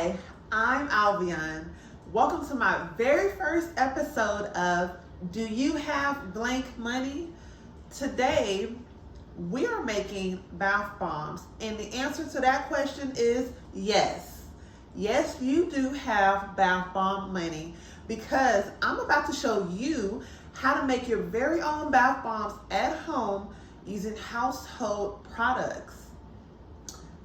Hi, I'm Albion. Welcome to my very first episode of Do You Have Blank Money? Today, we are making bath bombs, and the answer to that question is yes. Yes, you do have bath bomb money because I'm about to show you how to make your very own bath bombs at home using household products.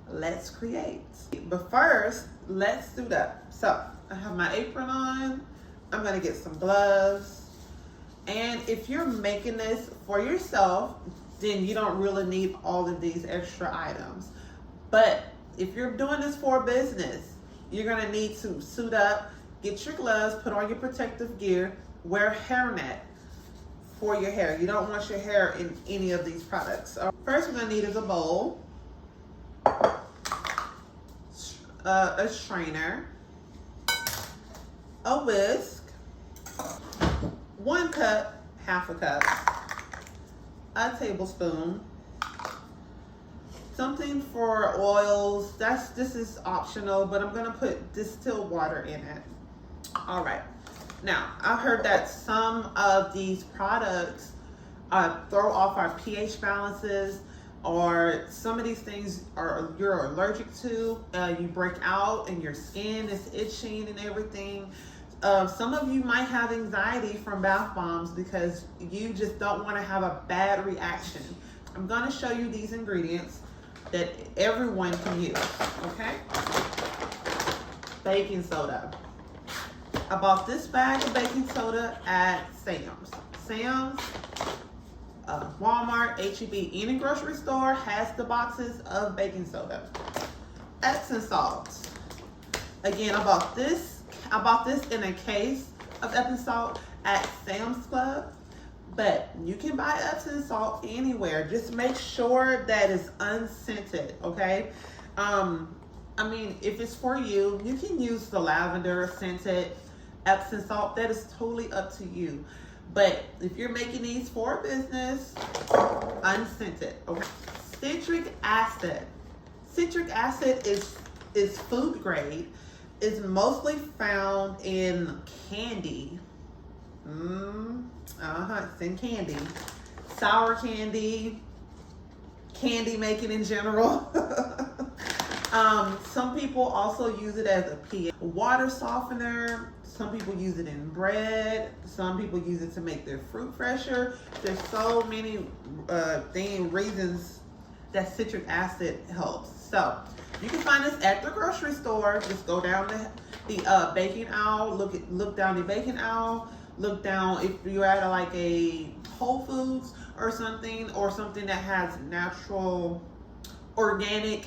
Let's create. But first, let's suit up. So I have my apron on. I'm gonna get some gloves. And if you're making this for yourself, then you don't really need all of these extra items. But if you're doing this for a business, you're gonna need to suit up, get your gloves, put on your protective gear, wear a hairnet for your hair. You don't want your hair in any of these products. So first, we're gonna need is a bowl, a strainer, a whisk, 1 cup, half a cup, a tablespoon, something for oils. This is optional, but I'm gonna put distilled water in it. All right. Now, I've heard that some of these products throw off our pH balances, or some of these things you're allergic to. You break out and your skin is itching and everything. Some of you might have anxiety from bath bombs because you just don't want to have a bad reaction. I'm going to show you these ingredients that everyone can use, okay? Baking soda. I bought this bag of baking soda at Sam's. Walmart, HEB, any grocery store has the boxes of baking soda. Epsom salt. Again, I bought this in a case of Epsom salt at Sam's Club, but you can buy Epsom salt anywhere. Just make sure that it's unscented, okay? I mean, if it's for you, you can use the lavender scented Epsom salt. That is totally up to you. But if you're making these for a business, unscented, okay? Citric acid. Citric acid is food grade. It's mostly found in candy. It's in candy. Sour candy, candy making in general. Some people also use it as a pH water softener. Some people use it in bread. Some people use it to make their fruit fresher. There's so many reasons that citric acid helps. So you can find this at the grocery store. Just go down the baking aisle. Look down the baking aisle. Look down if you're at like a Whole Foods or something that has natural, organic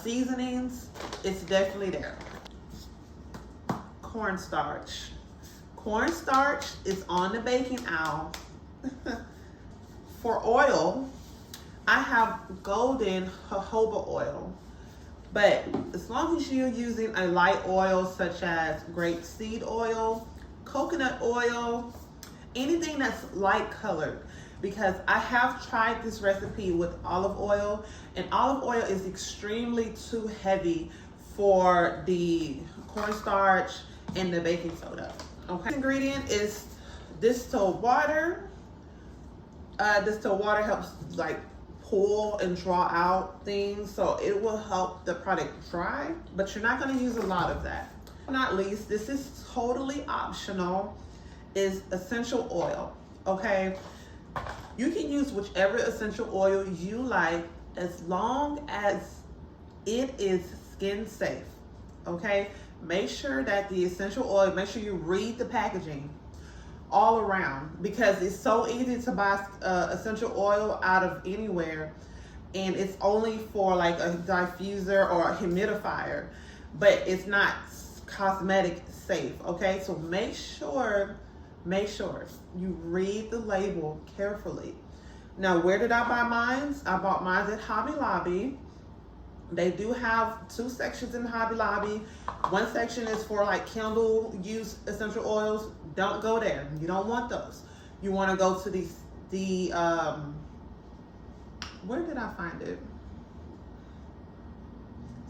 seasonings. It's definitely there. Cornstarch. Cornstarch is on the baking aisle. For oil, I have golden jojoba oil. But as long as you're using a light oil such as grapeseed oil, coconut oil, anything that's light colored, because I have tried this recipe with olive oil, and olive oil is extremely too heavy for the cornstarch and the baking soda. Okay. Ingredient is distilled water. Distilled water helps like pull and draw out things, so it will help the product dry, but you're not going to use a lot of that. Not least, this is totally optional, is essential oil. Okay, you can use whichever essential oil you like as long as it is skin safe. Okay, make sure that the essential oil, make sure you read the packaging all around, because it's so easy to buy essential oil out of anywhere, and it's only for like a diffuser or a humidifier, but it's not cosmetic safe. Okay, so make sure you read the label carefully. Now, where did I buy mine? I bought mine at Hobby Lobby. They do have 2 sections in Hobby Lobby. One section is for like candle use essential oils. Don't go there. You don't want those. You want to go to the where did I find it?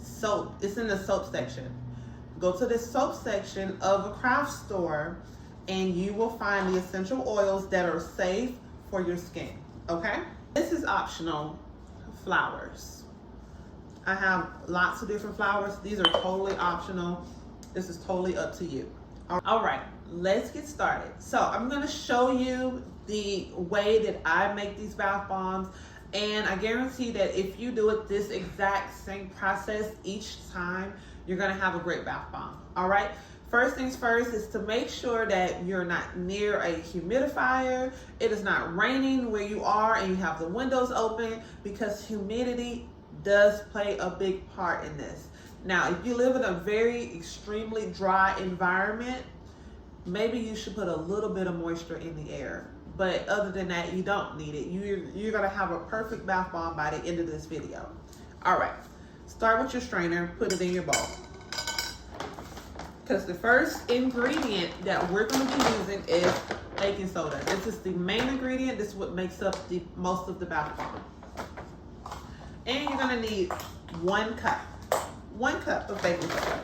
Soap. It's in the soap section. go to this soap section of a craft store and you will find the essential oils that are safe for your skin, okay? This is optional, flowers. I have lots of different flowers. These are totally optional. This is totally up to you. All right, let's get started. So I'm gonna show you the way that I make these bath bombs, and I guarantee that if you do it this exact same process each time, you're gonna have a great bath bomb. All right, first things first is to make sure that you're not near a humidifier. It is not raining where you are and you have the windows open, because humidity does play a big part in this. Now, if you live in a very extremely dry environment, maybe you should put a little bit of moisture in the air. But other than that, you don't need it. You're gonna have a perfect bath bomb by the end of this video. All right, start with your strainer, put it in your bowl. Because the first ingredient that we're gonna be using is baking soda. This is the main ingredient. This is what makes up the most of the bath bomb. And you're gonna need 1 cup. 1 cup of baking soda.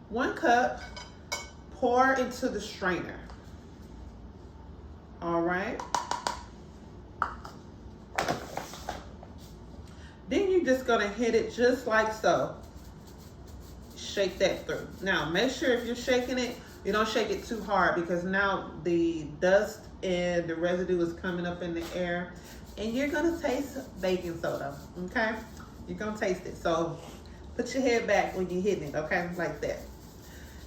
One cup, pour into the strainer. All right. Then you're just gonna hit it just like so. Shake that through. Now, make sure if you're shaking it, you don't shake it too hard, because now the dust and the residue is coming up in the air. And you're gonna taste baking soda, okay? You're gonna taste it. So put your head back when you're hitting it, okay? Like that.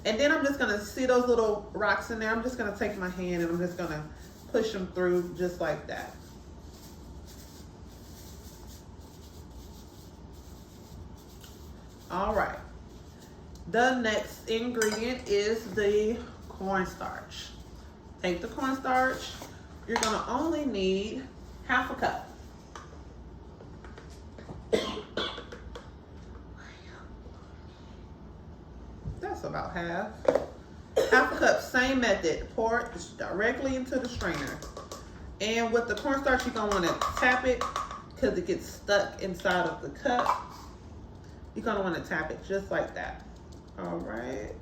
And then I'm just gonna see those little rocks in there. I'm just gonna take my hand and I'm just gonna push them through just like that. All right. The next ingredient is the cornstarch. Take the cornstarch. You're gonna only need half a cup. That's about half. Half a cup, same method. Pour it directly into the strainer. And with the cornstarch, you're gonna wanna tap it because it gets stuck inside of the cup. You're gonna wanna tap it just like that. All right.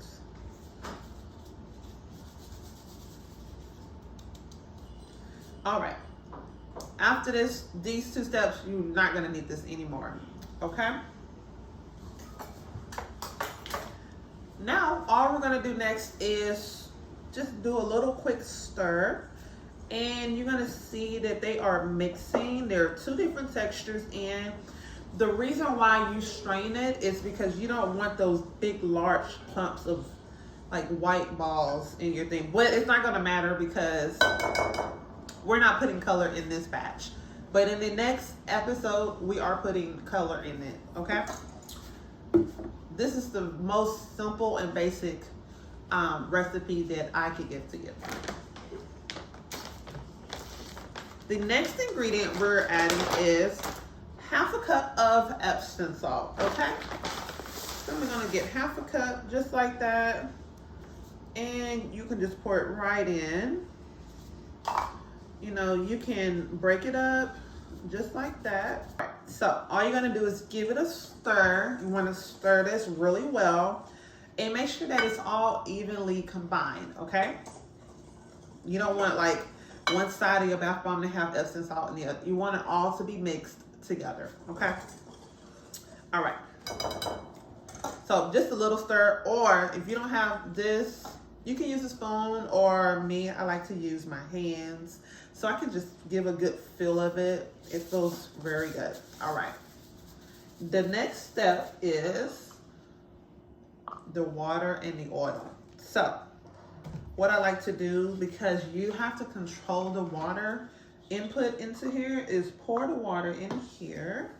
All right. After these 2 steps, you're not gonna need this anymore, okay? Now, all we're gonna do next is just do a little quick stir, and you're gonna see that they are mixing. There are 2 different textures, and the reason why you strain it is because you don't want those big, large clumps of like white balls in your thing. But it's not gonna matter because we're not putting color in this batch. But in the next episode, we are putting color in it, okay? This is the most simple and basic recipe that I could give to you. The next ingredient we're adding is half a cup of Epsom salt, okay? So we're gonna get half a cup, just like that. And you can just pour it right in. You know, you can break it up just like that. So all you're gonna do is give it a stir. You wanna stir this really well and make sure that it's all evenly combined, okay? You don't want like one side of your bath bomb to have Epsom salt and the other. You want it all to be mixed together, okay? All right. So just a little stir, or if you don't have this, you can use a spoon, or me, I like to use my hands. So I can just give a good feel of it. It feels very good. All right. The next step is the water and the oil. So what I like to do, because you have to control the water input into here, is pour the water in here.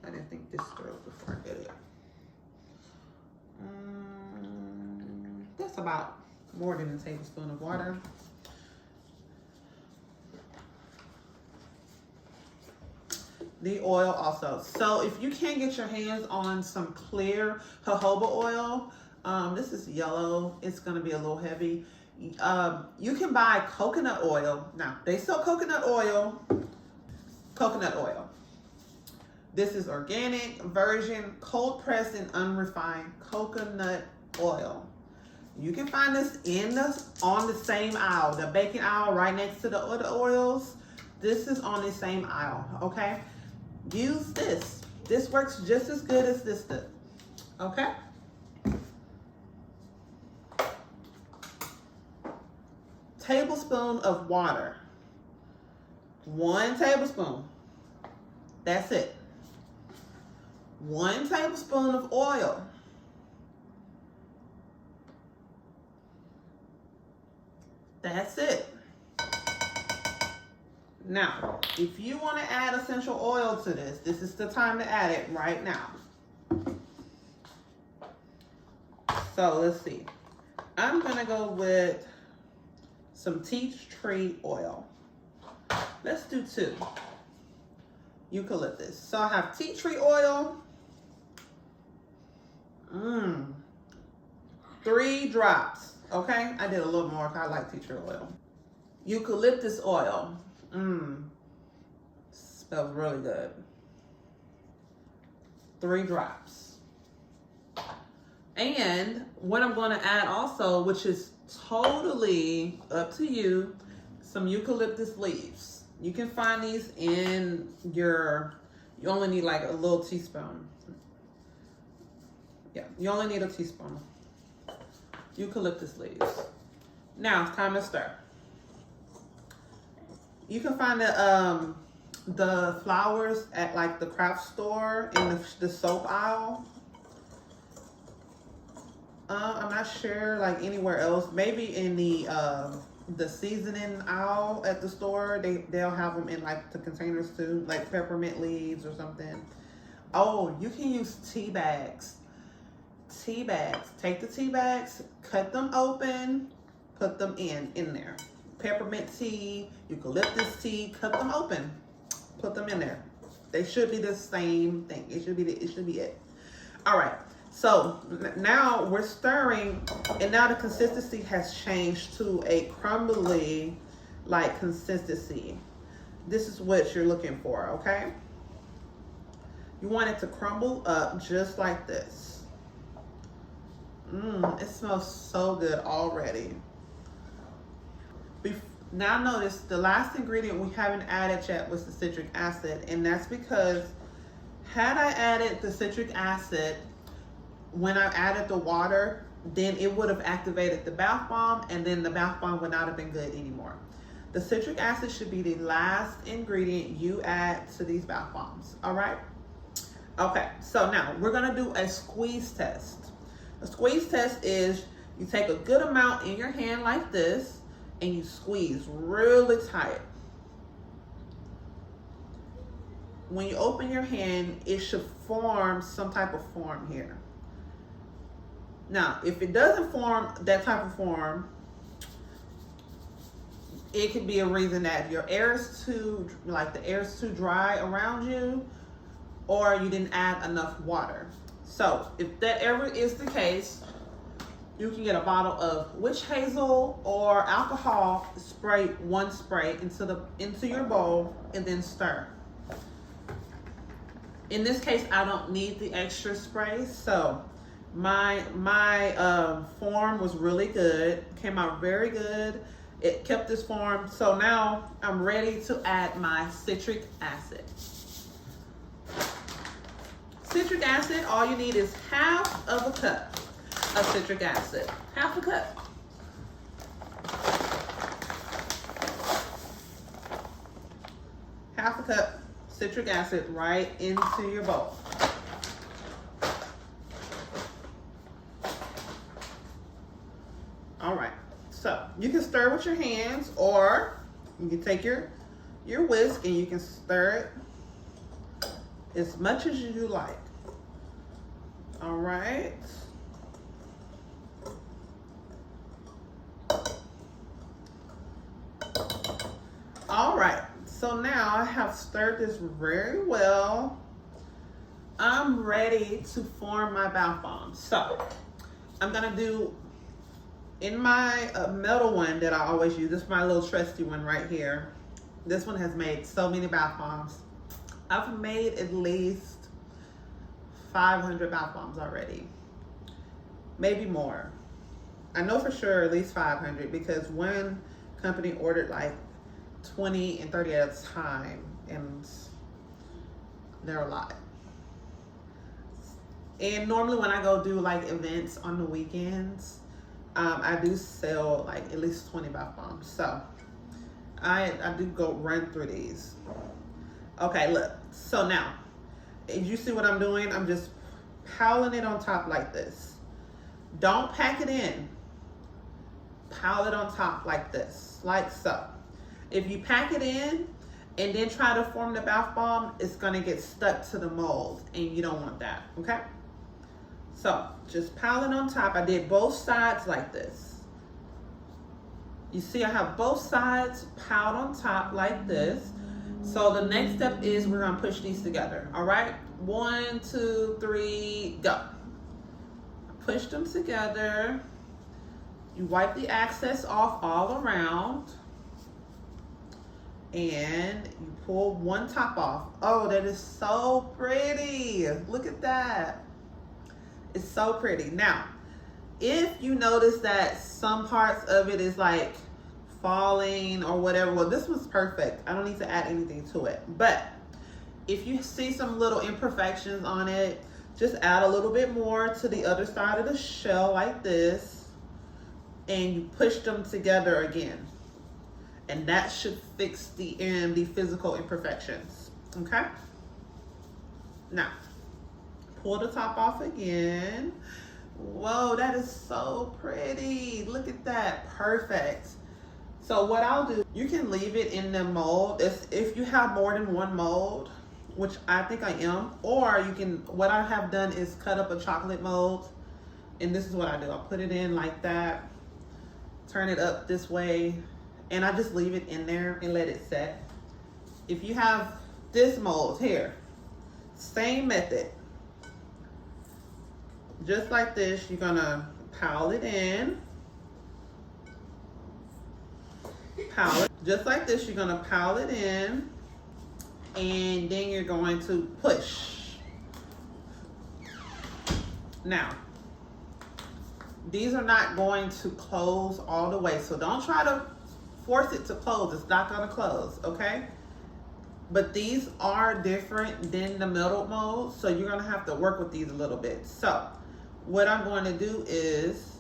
I didn't think this through before I did it. That's about more than a tablespoon of water. The oil also. So if you can't get your hands on some clear jojoba oil, this is yellow, it's gonna be a little heavy. You can buy coconut oil. Now, they sell coconut oil. coconut oil. This is organic, virgin, cold pressed, and unrefined coconut oil. You can find this on the same aisle, the baking aisle right next to the other oils. This is on the same aisle, okay? Use this. This works just as good as this does, okay? Tablespoon of water. 1 tablespoon. That's it. 1 tablespoon of oil. That's it. Now, if you want to add essential oil to this, this is the time to add it right now. So let's see. I'm going to go with some tea tree oil. Let's do 2. Eucalyptus. So I have tea tree oil. 3 drops. Okay, I did a little more because I like tea tree oil. Eucalyptus oil. Smells really good. 3 drops. And what I'm going to add also, which is totally up to you, some eucalyptus leaves. You can find these in you only need like a little teaspoon. Yeah, you only need a teaspoon. Eucalyptus leaves. Now it's time to stir. You can find the flowers at like the craft store in the soap aisle. I'm not sure like anywhere else. Maybe in the seasoning aisle at the store. They'll have them in like the containers too, like peppermint leaves or something. Oh, you can use tea bags. Tea bags. Take the tea bags, cut them open, put them in there. Peppermint tea, eucalyptus tea, cut them open, put them in there. They should be the same thing. It should be it. All right. So now we're stirring, and now the consistency has changed to a crumbly like consistency. This is what you're looking for, okay? You want it to crumble up just like this. It smells so good already. Now notice the last ingredient we haven't added yet was the citric acid, and that's because had I added the citric acid when I added the water, then it would have activated the bath bomb, and then the bath bomb would not have been good anymore. The citric acid should be the last ingredient you add to these bath bombs, all right? Okay, so now we're gonna do a squeeze test. A squeeze test is you take a good amount in your hand like this, and you squeeze really tight. When you open your hand, it should form some type of form here. Now, if it doesn't form that type of form, it could be a reason that your air is too, like the air is too dry around you, or you didn't add enough water. So if that ever is the case, you can get a bottle of witch hazel or alcohol, spray 1 spray into your bowl, and then stir. In this case, I don't need the extra spray, so my form was really good. Came out very good. It kept this form. So now I'm ready to add my citric acid. Citric acid, all you need is half of a cup of citric acid. Half a cup. Half a cup citric acid right into your bowl. All right, so you can stir with your hands, or you can take your whisk and you can stir it as much as you like. All right. All right, so now I have stirred this very well. I'm ready to form my bath bomb. So I'm gonna do, in my metal one that I always use, this is my little trusty one right here. This one has made so many bath bombs. I've made at least 500 bath bombs already. Maybe more. I know for sure at least 500 because one company ordered like 20 and 30 at a time, and they're a lot. And normally when I go do like events on the weekends, I do sell like at least 20 bath bombs. So I do go run through these. Okay, look. So now, you see what I'm doing? I'm just piling it on top like this. Don't pack it in. Pile it on top like this, like so. If you pack it in and then try to form the bath bomb, it's gonna get stuck to the mold, and you don't want that, okay? So just pile it on top. I did both sides like this. You see I have both sides piled on top like this. So the next step is we're gonna push these together, all right? 1, 2, 3, go. Push them together. You wipe the excess off all around. And you pull one top off. Oh, that is so pretty. Look at that. It's so pretty. Now, if you notice that some parts of it is like falling or whatever, well, this was perfect. I don't need to add anything to it. But if you see some little imperfections on it, just add a little bit more to the other side of the shell like this, and you push them together again. And that should fix the physical imperfections, okay? Now, pull the top off again. Whoa, that is so pretty. Look at that, perfect. So what I'll do, you can leave it in the mold if you have more than one mold, which I think I am, or you can, what I have done is cut up a chocolate mold, and this is what I do. I'll put it in like that, turn it up this way, and I just leave it in there and let it set. If you have this mold here, same method. Just like this, you're gonna pile it in. Pile it. Just like this, you're gonna pile it in, and then you're going to push. Now, these are not going to close all the way, so don't try to force it to close. It's not gonna close, okay? But these are different than the metal mold, so you're gonna have to work with these a little bit. So what I'm going to do is,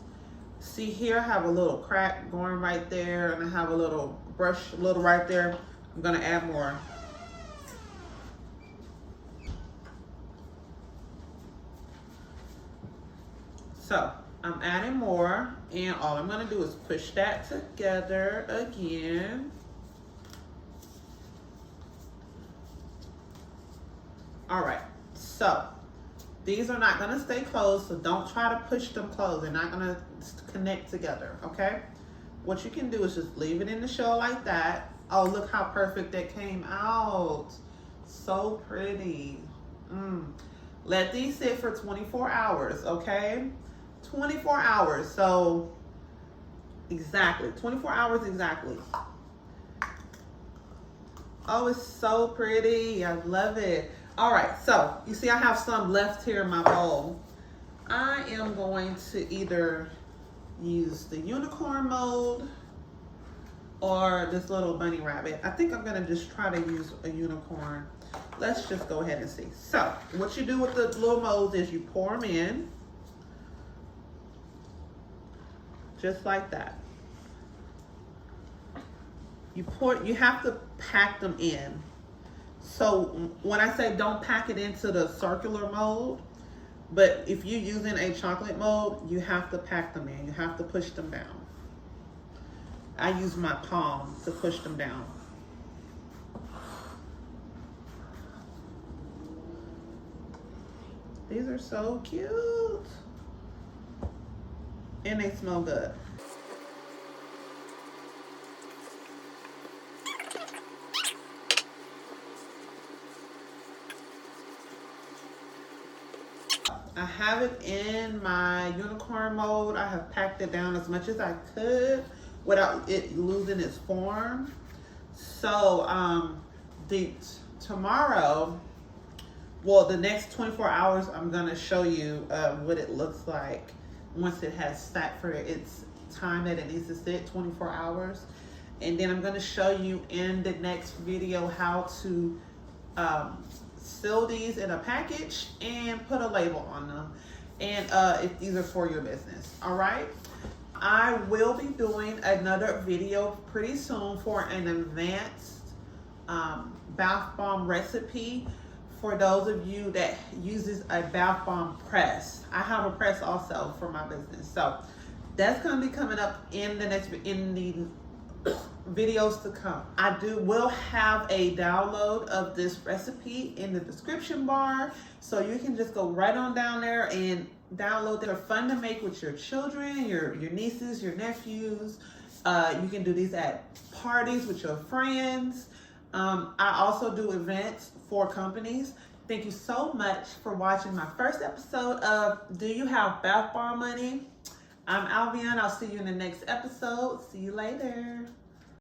see here, I have a little crack going right there, and I have a little brush, right there. I'm gonna add more. So I'm adding more, and all I'm gonna do is push that together again. All right, so these are not gonna stay closed, so don't try to push them closed. They're not gonna connect together, okay? What you can do is just leave it in the shell like that. Oh, look how perfect that came out. So pretty. Let these sit for 24 hours, okay? 24 hours, so exactly, 24 hours exactly. Oh, it's so pretty, I love it. All right, so you see I have some left here in my bowl. I am going to either use the unicorn mold or this little bunny rabbit. I think I'm gonna just try to use a unicorn. Let's just go ahead and see. So what you do with the little molds is you pour them in, just like that. You have to pack them in. So when I say don't pack it into the circular mold, but if you're using a chocolate mold, you have to pack them in. You have to push them down. I use my palm to push them down. These are so cute. And they smell good. I have it in my unicorn mold. I have packed it down as much as I could without it losing its form. So tomorrow, well, the next 24 hours, I'm gonna show you what it looks like once it has sat for its time that it needs to sit, 24 hours. And then I'm gonna show you in the next video how to seal these in a package and put a label on them. And if these are for your business, all right? I will be doing another video pretty soon for an advanced bath bomb recipe for those of you that uses a bath bomb press. I have a press also for my business. So that's going to be coming up in the videos to come. Will have a download of this recipe in the description bar, so you can just go right on down there and download. They're fun to make with your children, your nieces, your nephews. You can do these at parties with your friends. I also do events for companies. Thank you so much for watching my first episode of Do You Have Bath Bomb Money? I'm Alvian. I'll see you in the next episode. See you later.